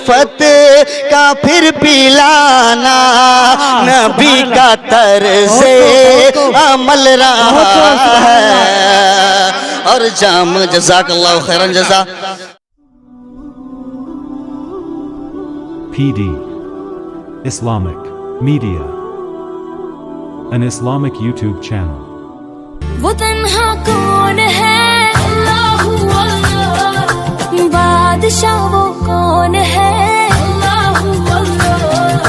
उल्फत का फिर पिलाना, नबी का तर्ज़े अमल रहा है। और जाम जज़ाकल्लाहु खैरन जज़ा। PD Islamic Media, an Islamic YouTube channel. वो तन्हा कौन है, अल्लाहु अल्लाह, बादशाह वो कौन है, अल्लाहु अल्लाह,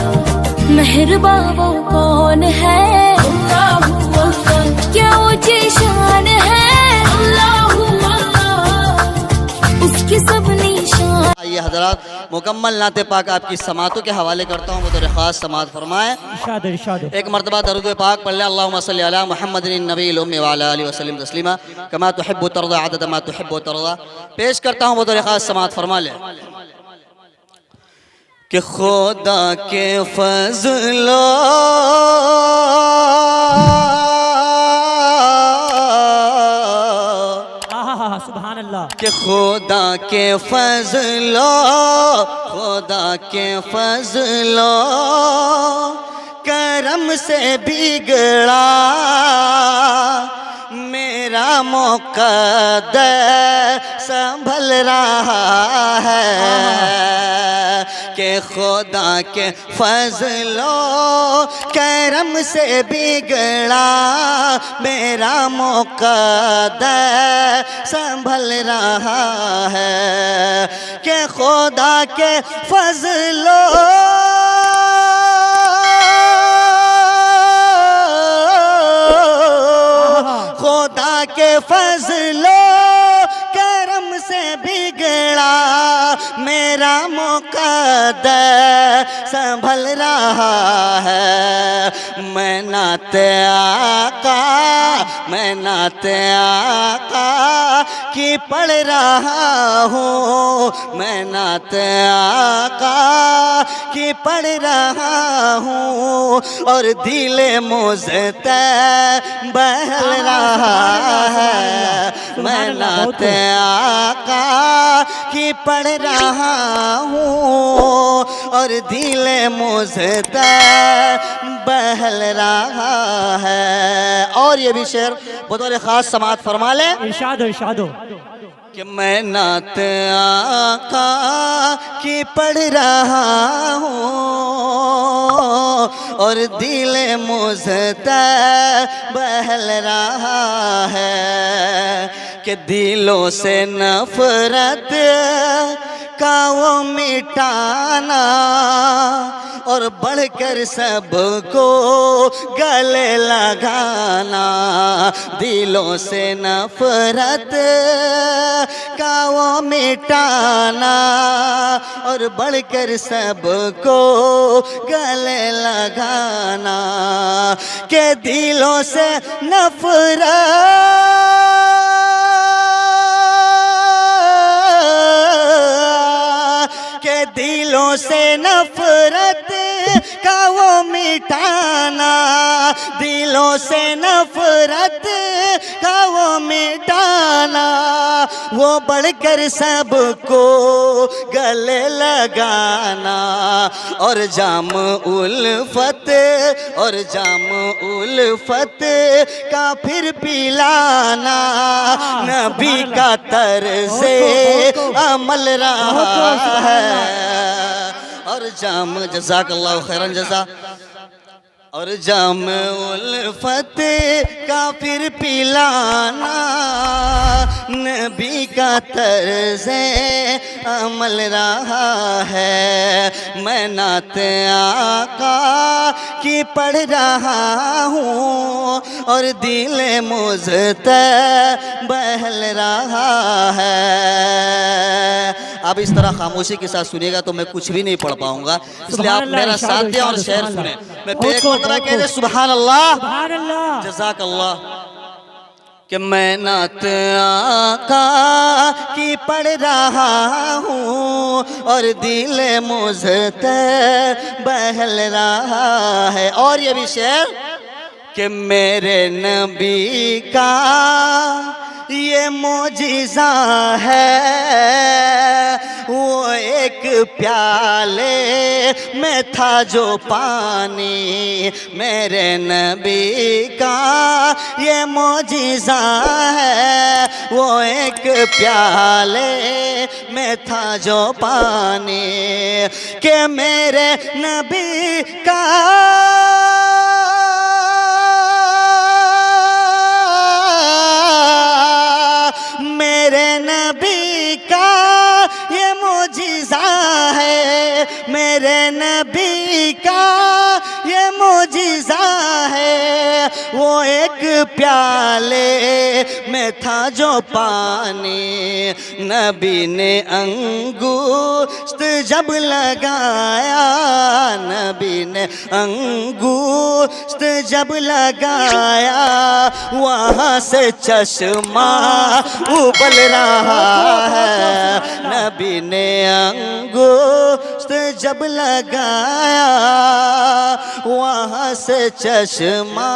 मेहरबा वो कौन है, अल्लाहु अल्लाह, क्या ऊंची शान है, अल्लाहु अल्लाह, उसकी सब निशान। आइए हजरात, मुकम्मल नाते पाक आपकी समातों के हवाले करता हूँ, वो तो ख़ास समात फरमाए। एक मरतबा दरूद पाक पढ़ ले, अल्लाहुम्मा सल्ली अला मुहम्मदिन नबील उम्मी व अला आलिहि वसल्लम तस्लीमा कमा तुहिब्बु तरदा अदद मा तुहिब्बु तरदा। पेश करता हूँ, वो तो ख़ास समात फरमा ले कि खुदा के फज़लो सुभान अल्लाह, कि खुदा के फज़लो, खुदा के फज़लो करम से बिगड़ा मेरा मुक़द्दर संभल रहा है। कि खुदा के फज़लो करम से बिगड़ा मेरा मुक़द्दर संभल रहा है। कि खुदा के फज़लो खुदा के फज़लो करम से बिगड़ा मेरा मुक़द्दर संभल रहा है। मैं नाते आका, मैं नाते आका की पढ़ रहा हूँ, मैं नाते आका की पढ़ रहा हूँ और दिल मुझते बहल रहा है। मैं नाते आका की पढ़ रहा हूँ और दिल मुझते बहल रहा है। और ये भी शेर बतौर ख़ास समात फरमा ले, इरशाद इरशाद हो कि मैं नात आका की पढ़ रहा हूँ और दिल मुझते बहल रहा है। कि दिलों से नफरत का वो मिटाना और बढ़कर सबको गले लगाना। दिलों से नफरत का वो मिटाना और बढ़कर सबको गले लगाना। के दिलों से नफरत के दिलों से नफरत का वो मिटाना, दिलों से नफरत का वो मिटाना, वो बढ़कर सबको गले लगाना। और जाम उल्फत और जाम उल्फत का फिर पिलाना नबी का तर्ज़े अमल रहा है। और जाम जज़ाकल्लाहु खैरन जज़ा। और जाम उल्फत का फिर पिलाना नबी का तर्ज़े अमल रहा है। मैं नात आका की पढ़ रहा हूँ और दिल मुझते बहल रहा है। आप इस तरह खामोशी के साथ सुनिएगा तो मैं कुछ भी नहीं पढ़ पाऊंगा, इसलिए आप मेरा साथ दें और शेर सुने। मैं एक मरतबा कह दे सुभान अल्लाह, जज़ाकल्लाह। कि मैं नात आका की पढ़ रहा हूँ और दिल मुझते बहल रहा है। और ये भी शेर कि मेरे नबी का ये मोजिज़ा है, वो एक प्याले में था जो पानी मेरे नबी का, ये मोजिज़ा है, वो एक प्याले में था जो पानी के मेरे नबी का, मेरे नबी का ये मोजिज़ा है, मेरे नबी का ये मोजिज़ा है, वो एक प्याले में था जो पानी नबी ने अंगूष्ठ जब लगाया, नबी ने अंगूष्ठ जब लगाया, वहाँ से चश्मा उबल रहा है, नबी ने अंगूष्ठ जब लगाया, वहाँ से चश्मा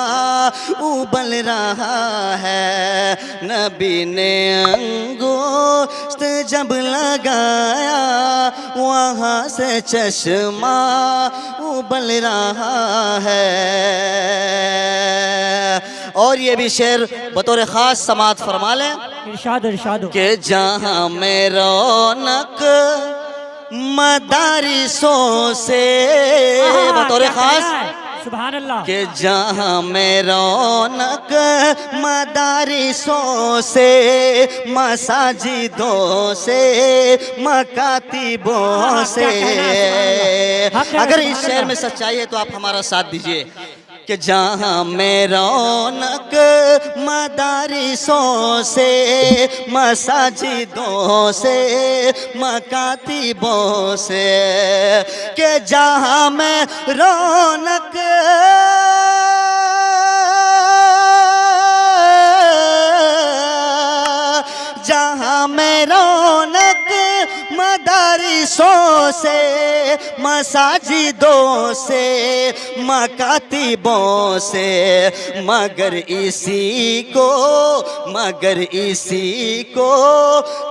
उबल रहा है, नबी ने अंगूष्ठ जब लगाया, वहाँ से चश्मा उबल रहा है। और ये भी शेर बतौर ख़ास समात फरमा लें, इरशाद इरशाद कि जहाँ में रौनक मदारिसों से, बतौर ख़ास सुभान अल्लाह, कि जहाँ में रौनक मदारिसों से, मसाजिदों से, मकातिबों से। अगर इस शहर में सच्चाई है तो आप हमारा साथ दीजिए कि जहाँ में रौनक मदारिसों से, मसाजिदों से, मकातिबों से, कि जहाँ में रौनक जहाँ में रौनक मदारिसों से, मसाजिदों से, मकातिबों से, मगर इसी को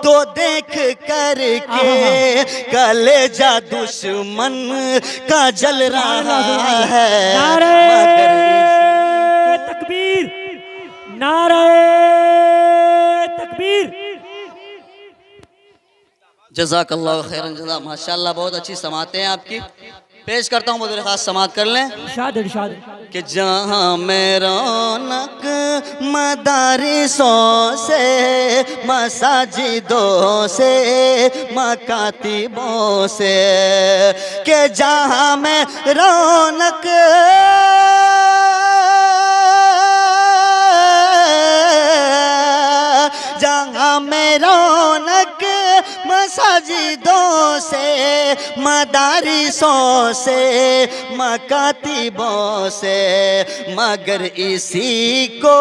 तो देख कर के कलेजा दुश्मन का जल रहा है। नारे तकबीर, नारे तकबीर। जज़ाकल्लाहु खैरन जज़ा। माशाअल्लाह बहुत अच्छी समातें हैं आपकी। पेश करता हूँ बतौर खास समात कर लें इरशाद इरशाद कि जहाँ में रौनक मदारिसों से, मसाजिदों से, मकातिबों से, कि जहाँ में रौनक जहाँ में रौनक मसाजिदों से, मदारिसों से, मकातिबों से, मगर इसी को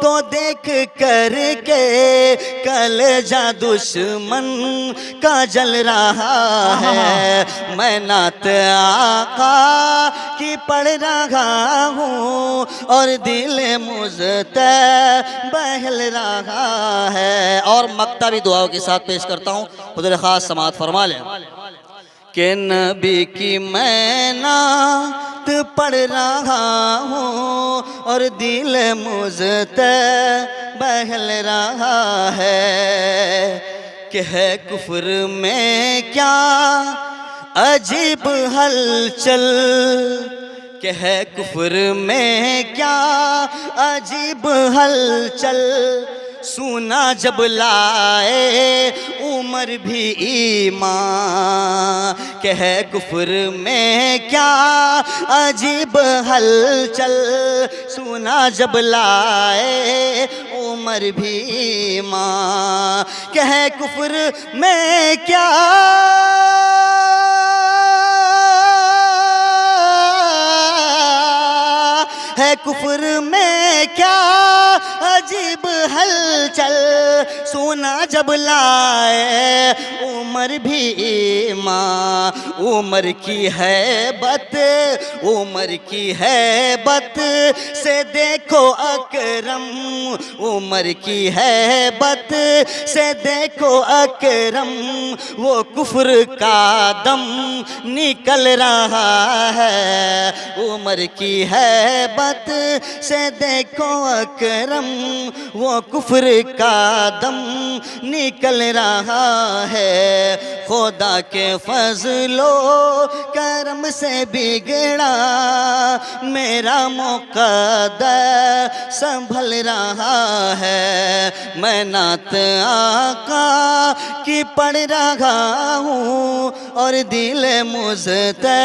तो देख कर के कलेजा दुश्मन का जल रहा है। मैं नात आका की पढ़ रहा हूँ और दिल मुझते बहल रहा है। और मक्ता भी दुआओं के साथ पेश करता हूँ, खुद खास समात फरमा लें कि नबी की मैं नात पढ़ रहा हूँ और दिल मुझते बहल रहा है कि है कुफ्र में क्या अजीब हलचल, कि है कुफ्र में क्या अजीब हलचल, सुना जब लाए उमर भी ईमान, कि है कुफ्र में क्या अजीब हलचल, सुना जब लाए उमर भी ईमान, कि है कुफ्र में क्या है है कुफर में क्या अजीब हलचल, सुना जब लाए उमर भी ईमान, उमर की हैबत, उमर की हैबत से देखो अकरम, उमर की हैबत से देखो अकरम, वो कुफ्र का दम निकल रहा है, उमर की हैबत से देखो अकरम, वो कुफ्र का दम निकल रहा है। खुदा के फजलो करम से बिगड़ा मेरा मुक़द्दर संभल रहा है, मैं नात आका की पढ़ रहा हूँ और दिल मुझते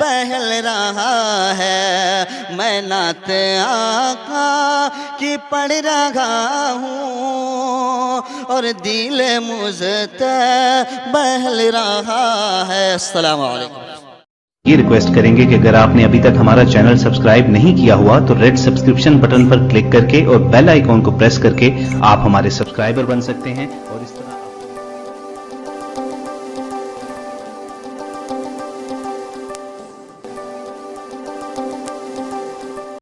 बहल रहा है, मैं नात आका की पढ़ रहा हूँ और दिल मुझते बहल रहा है। अस्सलाम वालेकुम। ये रिक्वेस्ट करेंगे कि अगर आपने अभी तक हमारा चैनल सब्सक्राइब नहीं किया हुआ तो रेड सब्सक्रिप्शन बटन पर क्लिक करके और बेल आइकॉन को प्रेस करके आप हमारे सब्सक्राइबर बन सकते हैं।